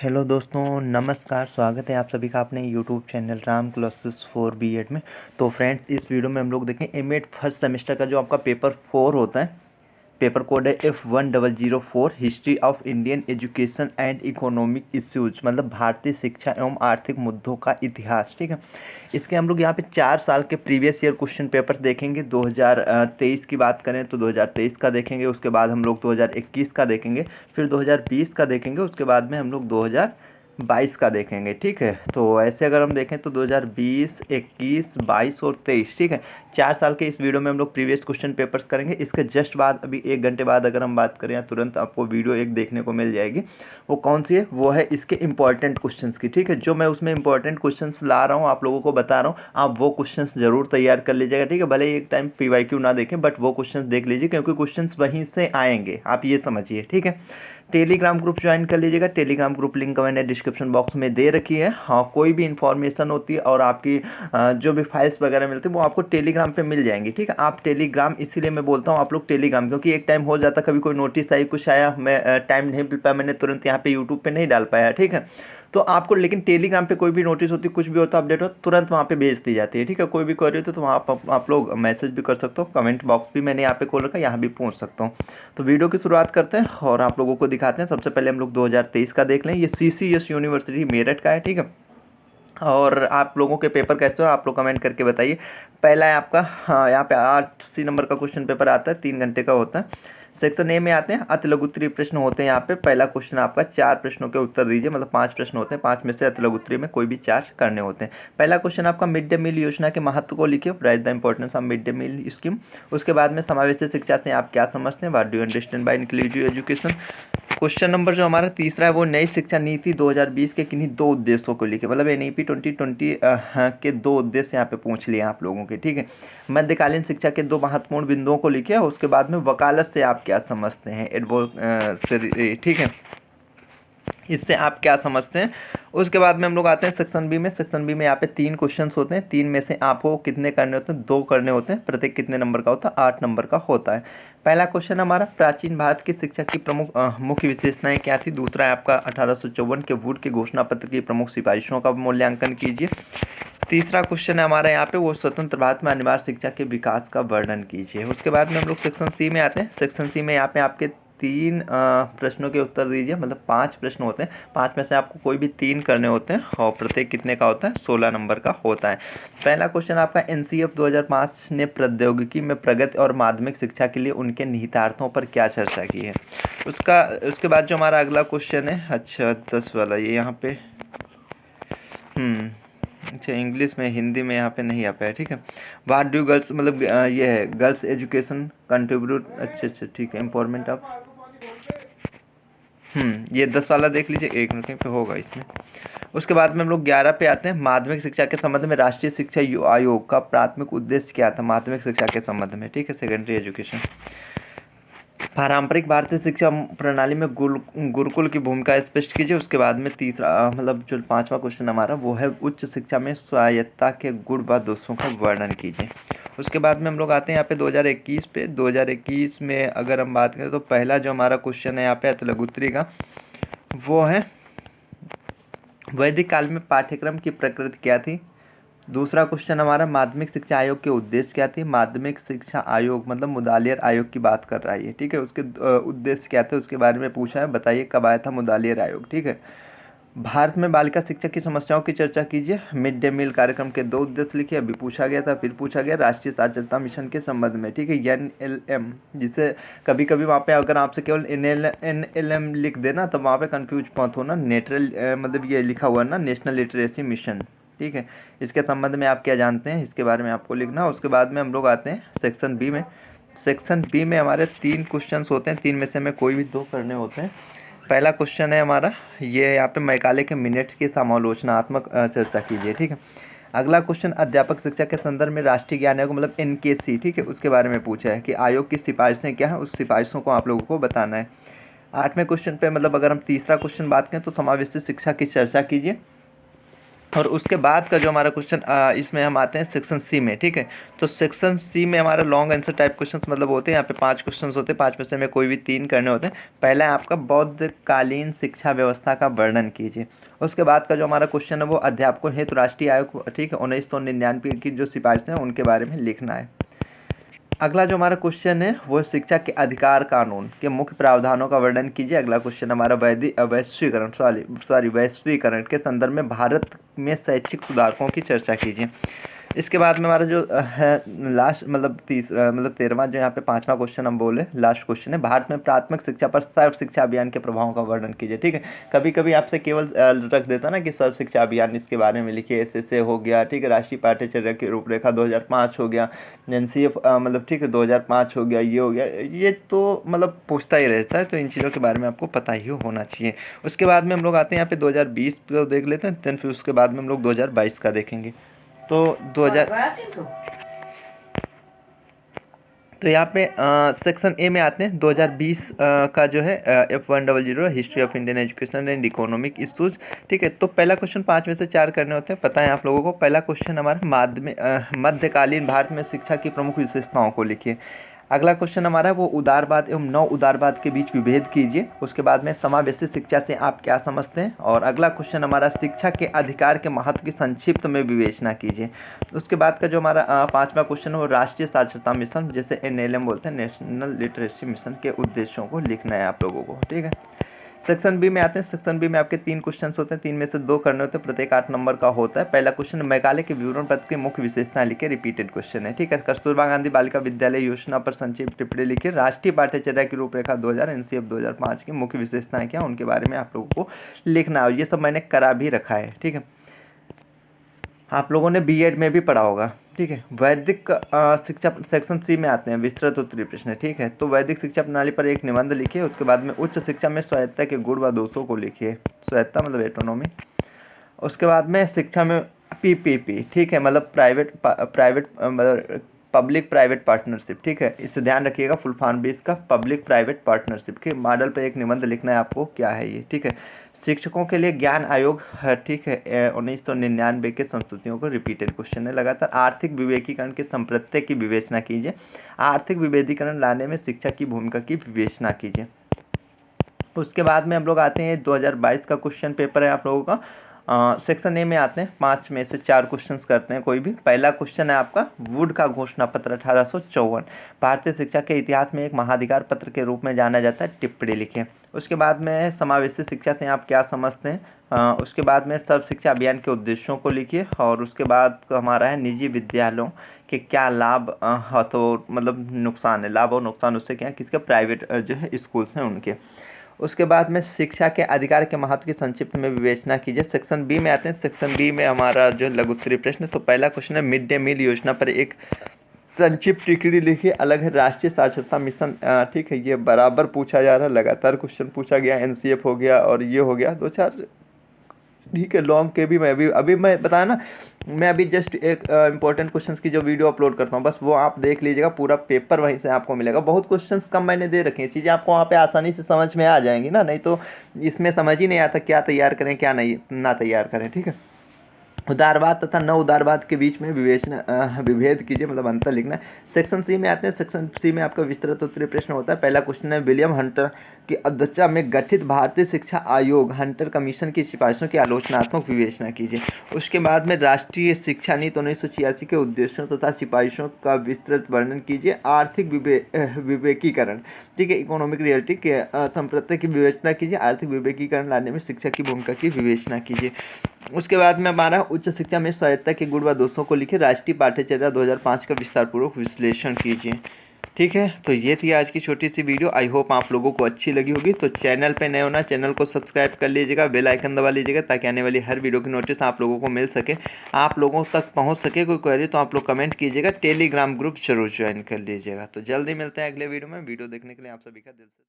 Hello दोस्तों, नमस्कार। स्वागत है आप सभी का अपने YouTube channel Ram classes for BEd में। तो फ्रेंड्स, इस वीडियो में हम लोग देखें एमएड फर्स्ट सेमेस्टर का जो आपका पेपर 4 होता है। पेपर कोड है F1004, history of Indian education and economic issues, मतलब भारतीय शिक्षा एवं आर्थिक मुद्दों का इतिहास। ठीक है, इसके हम लोग यहाँ पे 4 साल के प्रीवियस ईयर क्वेश्चन पेपर देखेंगे। 2023 की बात करें तो 2023 का देखेंगे, उसके बाद हम लोग 2021 का देखेंगे, फिर 2020 का देखेंगे, उसके बाद में हम लोग 2022 का देखेंगे। ठीक है, तो ऐसे अगर हम देखें तो 2020, 21, 22 और 23, ठीक है, 4 साल के इस वीडियो में हम लोग प्रीवियस क्वेश्चन पेपर्स करेंगे। इसके जस्ट बाद अभी 1 घंटे बाद अगर हम बात करें, तुरंत आपको वीडियो एक देखने को मिल जाएगी। वो कौन सी है? वो है इसके इंपॉर्टेंट क्वेश्चंस की। ठीक है, जो मैं उसमें इंपॉर्टेंट क्वेश्चंस ला रहा हूँ, आप लोगों को बता रहा हूँ, आप वो क्वेश्चंस जरूर तैयार कर लीजिएगा। ठीक है, भले ही एक टाइम पीवाईक्यू ना देखें, बट वो क्वेश्चंस देख लीजिए, क्योंकि क्वेश्चंस वहीं से आएंगे, आप ये समझिए। ठीक है, टेलीग्राम ग्रुप ज्वाइन कर लीजिएगा। टेलीग्राम ग्रुप लिंक मैंने डिस्क्रिप्शन बॉक्स में दे रखी है। हाँ, कोई भी इंफॉर्मेशन होती है और आपकी जो भी फाइल्स वगैरह मिलती है वो आपको टेलीग्राम पे मिल जाएंगी। ठीक है, आप टेलीग्राम, इसीलिए मैं बोलता हूँ आप लोग टेलीग्राम, क्योंकि एक टाइम हो जाता कभी कोई नोटिस आई, कुछ आया, मैं टाइम नहीं मिल पाया, मैंने तुरंत यहाँ पे यूट्यूब पे नहीं डाल पाया। ठीक है, तो आपको लेकिन टेलीग्राम पे कोई भी नोटिस होती, कुछ भी होता, अपडेट हो, तुरंत वहाँ पे भेज दी जाती है। ठीक है, कोई भी क्वेरी हो तो वहाँ आप लोग मैसेज भी कर सकते हो, कमेंट बॉक्स भी मैंने यहाँ पे खोल रखा है, यहाँ भी पूछ सकता हूँ। तो वीडियो की शुरुआत करते हैं और आप लोगों को दिखाते हैं। सबसे पहले हम लोग 2023 का देख लें। ये CCS यूनिवर्सिटी मेरठ का है। ठीक है, और आप लोगों के पेपर कैसे हो आप लोग कमेंट करके बताइए। पहला है आपका, हाँ, यहाँ पे 80 नंबर का क्वेश्चन पेपर आता है, 3 घंटे का होता है। सेक्शन ए में आते हैं, अति लघु उत्तरीय प्रश्न होते हैं। यहाँ पे पहला क्वेश्चन आपका 4 प्रश्नों के उत्तर दीजिए, मतलब 5 प्रश्न होते हैं, 5 में से अति लघु उत्तरीय में कोई भी 4 करने होते हैं। पहला क्वेश्चन आपका मिड डे मील योजना के महत्व को लिखिए, write the importance of mid day meal scheme. उसके बाद में समावेशी शिक्षा से आप क्या समझते हैं, what do you understand by inclusive education. Question number जो हमारा तीसरा है वो नई शिक्षा नीति 2020 के किन्हीं 2 उद्देश्यों को लिखे, मतलब NEP 2020 के 2 उद्देश्य यहाँ पे पूछ लिए आप लोगों के। ठीक है, मध्यकालीन शिक्षा के 2 महत्वपूर्ण बिंदुओं को लिखे, उसके बाद में वकालत से आप क्या समझते हैं, ठीक है, इससे आप क्या समझते हैं। उसके बाद में हम लोग आते हैं सेक्शन बी में। सेक्शन बी में यहाँ पे 3 क्वेश्चंस होते हैं, 3 में से आपको कितने करने होते हैं, 2 करने होते हैं। प्रत्येक कितने नंबर का होता है? 8 नंबर का होता है। पहला क्वेश्चन हमारा, प्राचीन भारत की शिक्षा की प्रमुख मुख्य विशेषताएं क्या थी। दूसरा है आपका 1854 के वुड के घोषणा पत्र की प्रमुख सिफारिशों का मूल्यांकन कीजिए। तीसरा क्वेश्चन है हमारा यहाँ पे, वो स्वतंत्र भारत में अनिवार्य शिक्षा के विकास का वर्णन कीजिए। उसके बाद में हम लोग सेक्शन सी में आते हैं। सेक्शन सी में यहाँ पे आपके 3 प्रश्नों के उत्तर दीजिए, मतलब 5 प्रश्न होते हैं, 5 में से आपको कोई भी 3 करने होते हैं और प्रत्येक कितने का होता है? 16 नंबर का होता है। पहला क्वेश्चन आपका, NCF 2005 ने प्रौद्योगिकी में प्रगति और माध्यमिक शिक्षा के लिए उनके निहितार्थों पर क्या चर्चा की है। उसके बाद जो हमारा अगला क्वेश्चन है, अच्छा 10 वाला, ये यहाँ पे अच्छा इंग्लिश में, हिंदी में यहाँ पे नहीं आ पाया। ठीक है, व्हाट डू गर्ल्स, मतलब ये है गर्ल्स एजुकेशन कंट्रीब्यूट, अच्छा ठीक है, एम्पावरमेंट ऑफ, ये 10 वाला देख लीजिए, 1 मिनट पे होगा इसमें। उसके बाद में हम लोग 11 पे आते हैं, माध्यमिक शिक्षा के संबंध में राष्ट्रीय शिक्षा आयोग का प्राथमिक उद्देश्य क्या था माध्यमिक शिक्षा के संबंध में। ठीक है, सेकेंडरी एजुकेशन। पारंपरिक भारतीय शिक्षा प्रणाली में गुरुकुल की भूमिका स्पष्ट कीजिए। उसके बाद में तीसरा, मतलब जो 5वां क्वेश्चन हमारा, वो है उच्च शिक्षा में स्वायत्तता के गुण व दोषों का वर्णन कीजिए। उसके बाद में हम लोग आते हैं यहाँ पे 2021 पे। 2021 में अगर हम बात करें तो पहला जो हमारा क्वेश्चन है यहाँ पे अति लघु उत्तरीय का, वो है वैदिक काल में पाठ्यक्रम की प्रकृति क्या थी। दूसरा क्वेश्चन हमारा, माध्यमिक शिक्षा आयोग के उद्देश्य क्या थे। माध्यमिक शिक्षा आयोग मतलब मुदालियर आयोग की बात कर रहा है ये। ठीक है, उसके उद्देश्य क्या थे उसके बारे में पूछा है, बताइए कब आया था मुदालियर आयोग। ठीक है, भारत में बालिका शिक्षा की समस्याओं की चर्चा कीजिए। मिड डे मील कार्यक्रम के 2 उद्देश्य लिखिए, अभी पूछा गया था, फिर पूछा गया राष्ट्रीय साक्षरता मिशन के संबंध में। ठीक है, NLM, जिसे कभी कभी वहाँ पे अगर आपसे केवल NLM लिख देना तो वहाँ पे कंफ्यूज मत होना, मतलब ये लिखा हुआ ना, नेशनल लिटरेसी मिशन। ठीक है, इसके संबंध में आप क्या जानते हैं, इसके बारे में आपको लिखना। उसके बाद में हम लोग आते हैं सेक्शन बी में। सेक्शन बी में हमारे 3 क्वेश्चन होते हैं, 3 में से हमें कोई भी 2 करने होते हैं। पहला क्वेश्चन है हमारा, ये यहाँ पे मैकाले के मिनट्स की समालोचनात्मक चर्चा कीजिए। ठीक है, अगला क्वेश्चन, अध्यापक शिक्षा के संदर्भ में राष्ट्रीय ज्ञान आयोग मतलब NKC, ठीक है, उसके बारे में पूछा है कि आयोग की सिफारिशें क्या है, उस सिफारिशों को आप लोगों को बताना है। 8वें क्वेश्चन पे, मतलब अगर हम तीसरा क्वेश्चन बात करें तो समावेशी शिक्षा की चर्चा कीजिए। और उसके बाद का जो हमारा क्वेश्चन इसमें हम आते हैं सेक्शन सी में, ठीक है। तो सेक्शन सी में हमारा लॉन्ग आंसर टाइप क्वेश्चंस मतलब होते हैं, यहाँ पे 5 क्वेश्चंस होते हैं, 5 में से हमें कोई भी 3 करने होते हैं। पहला है आपका बौद्धकालीन शिक्षा व्यवस्था का वर्णन कीजिए। उसके बाद का जो हमारा क्वेश्चन है वो अध्यापकों हेतु राष्ट्रीय आयोग, ठीक है, 1999 की जो सिफारिशें हैं उनके बारे में लिखना है। अगला जो हमारा क्वेश्चन है वो शिक्षा के अधिकार कानून के मुख्य प्रावधानों का वर्णन कीजिए। अगला क्वेश्चन हमारा वैश्वीकरण के संदर्भ में भारत में शैक्षिक सुधारकों की चर्चा कीजिए। इसके बाद में हमारा जो है लास्ट मतलब 13वां जो यहाँ पे 5वां क्वेश्चन हम बोले लास्ट क्वेश्चन है, भारत में प्राथमिक शिक्षा पर सर्व शिक्षा अभियान के प्रभावों का वर्णन कीजिए, ठीक है। कभी कभी आपसे केवल रख देता ना कि सर्व शिक्षा अभियान, इसके बारे में लिखिए, ऐसे हो गया, ठीक है। राष्ट्रीय पाठ्यचर्या की रूपरेखा 2005 हो गया, एनसीएफ मतलब ठीक है 2005 हो गया, ये हो गया, ये तो मतलब पूछता ही रहता है, तो इन चीज़ों के बारे में आपको पता ही होना चाहिए। उसके बाद में हम लोग आते हैं यहाँ पे 2020 को देख लेते हैं, देन फिर उसके बाद में हम लोग 2022 का देखेंगे। तो 2000 तो यहाँ पे सेक्शन ए में आते हैं 2020 का जो है F100 history of Indian education and economic issues, ठीक है। तो पहला क्वेश्चन 5 में से 4 करने होते हैं, पता है आप लोगों को। पहला क्वेश्चन हमारा मध्यकालीन भारत में शिक्षा की प्रमुख विशेषताओं को लिखिए। अगला क्वेश्चन हमारा है वो उदारवाद एवं नव उदारवाद के बीच विभेद कीजिए। उसके बाद में समावेशी शिक्षा से आप क्या समझते हैं। और अगला क्वेश्चन हमारा शिक्षा के अधिकार के महत्व की संक्षिप्त में विवेचना कीजिए। उसके बाद का जो हमारा 5वां क्वेश्चन है वो राष्ट्रीय साक्षरता मिशन, जैसे NLM बोलते हैं, नेशनल लिटरेसी मिशन के उद्देश्यों को लिखना है आप लोगों को, ठीक है। सेक्शन बी में आते हैं। सेक्शन बी में आपके 3 क्वेश्चंस होते हैं, 3 में से 2 करने होते हैं, प्रत्येक 8 नंबर का होता है। पहला क्वेश्चन मेघालय के विवरण पत्र की मुख्य विशेषताएं लिखे, रिपीटेड क्वेश्चन है, ठीक है। कस्तूरबा गांधी बालिका विद्यालय योजना पर संक्षिप्त टिप्पणी लिखिए। राष्ट्रीय पाठ्यचर्या की रूपरेखा 2000 NCF 2005 की मुख्य विशेषताएं क्या उनके बारे में आप लोगों को लिखना है। ये सब मैंने करा भी रखा है, ठीक है, आप लोगों ने बीएड में भी पढ़ा होगा, ठीक है। वैदिक शिक्षा सेक्शन सी में आते हैं, विस्तृत उत्तरीय प्रश्न, ठीक है। तो वैदिक शिक्षा प्रणाली पर एक निबंध लिखिए। उसके बाद में उच्च शिक्षा में स्वायत्तता के गुण व दोषों को लिखिए, स्वायत्तता मतलब एटोनॉमी। उसके बाद में शिक्षा में PPP, ठीक है, मतलब प्राइवेट मतलब पब्लिक प्राइवेट पार्टनरशिप, ठीक है, इसे ध्यान रखिएगा, फुल फॉर्म भी इसका पब्लिक प्राइवेट पार्टनरशिप के मॉडल पर एक निबंध लिखना है आपको, क्या है ये, ठीक है। शिक्षकों के लिए ज्ञान आयोग है, ठीक है, 1999 के संस्तुतियों को रिपीटेड क्वेश्चन है लगातार। आर्थिक विवेकीकरण के संप्रत्यय की विवेचना कीजिए। आर्थिक विभेदीकरण लाने में शिक्षा की भूमिका की विवेचना कीजिए। उसके बाद में हम लोग आते हैं 2022 का क्वेश्चन पेपर है आप लोगों का। सेक्शन ए में आते हैं, 5 में से 4 क्वेश्चंस करते हैं कोई भी। पहला क्वेश्चन है आपका वुड का घोषणा पत्र 1854 भारतीय शिक्षा के इतिहास में एक महाधिकार पत्र के रूप में जाना जाता है, टिप्पणी लिखें। उसके बाद में समावेशी शिक्षा से आप क्या समझते हैं। उसके बाद में सर्व शिक्षा अभियान के उद्देश्यों को लिखिए। और उसके बाद हमारा है निजी विद्यालयों के क्या लाभ तो मतलब नुकसान है, लाभ और नुकसान उससे क्या है, किसके प्राइवेट जो है स्कूल्स हैं उनके। उसके बाद में शिक्षा के अधिकार के महत्व की संक्षिप्त में विवेचना कीजिए। सेक्शन बी में आते हैं। सेक्शन बी में हमारा जो लघुत्तरीय प्रश्न, तो पहला क्वेश्चन है मिड डे मील योजना पर एक संक्षिप्त टिप्पणी लिखिए। अलग है राष्ट्रीय साक्षरता मिशन, ठीक है, ये बराबर पूछा जा रहा है, लगातार क्वेश्चन पूछा गया, NCF हो गया और ये हो गया 2-4, ठीक है। लॉन्ग के भी मैं अभी मैं बताया ना, मैं अभी जस्ट एक इंपॉर्टेंट क्वेश्चंस की जो वीडियो अपलोड करता हूँ, बस वो आप देख लीजिएगा, पूरा पेपर वहीं से आपको मिलेगा। बहुत क्वेश्चंस कम मैंने दे रखे हैं, चीज़ें आपको वहाँ पे आसानी से समझ में आ जाएंगी ना, नहीं तो इसमें समझ ही नहीं आता क्या तैयार करें क्या नहीं ना तैयार करें, ठीक है। उदारवाद तथा न उदारवाद के बीच में विभेद कीजिए, मतलब अंतर लिखना है। सेक्शन सी में आते हैं। सेक्शन सी में आपका विस्तृत उत्तरीय प्रश्न होता है। पहला क्वेश्चन है विलियम हंटर की अध्यक्षता में गठित भारतीय शिक्षा आयोग हंटर कमीशन की सिफारिशों की आलोचनात्मक विवेचना कीजिए। उसके बाद में राष्ट्रीय शिक्षा नीति 1986 के उद्देश्यों तथा सिफारिशों का विस्तृत वर्णन कीजिए। आर्थिक विवेकीकरण, ठीक है, इकोनॉमिक रियलिटी के संप्रत्यय की विवेचना कीजिए। आर्थिक विवेकीकरण लाने में शिक्षा की भूमिका की विवेचना कीजिए। उसके बाद में हमारा उच्च शिक्षा में स्वायत्तता के गुण व दोषों को लिखे। राष्ट्रीय पाठ्यचर्या 2005 का विस्तारपूर्वक विश्लेषण कीजिए, ठीक है। तो ये थी आज की छोटी सी वीडियो, आई होप आप लोगों को अच्छी लगी होगी। तो चैनल पे नए होना, चैनल को सब्सक्राइब कर लीजिएगा, बेल आइकन दबा लीजिएगा, ताकि आने वाली हर वीडियो की नोटिस आप लोगों को मिल सके, आप लोगों तक पहुंच सके। कोई क्वेरी तो आप लोग कमेंट कीजिएगा, टेलीग्राम ग्रुप जरूर ज्वाइन कर लीजिएगा। तो जल्दी मिलते हैं अगले वीडियो में। वीडियो देखने के लिए आप सभी का दिल से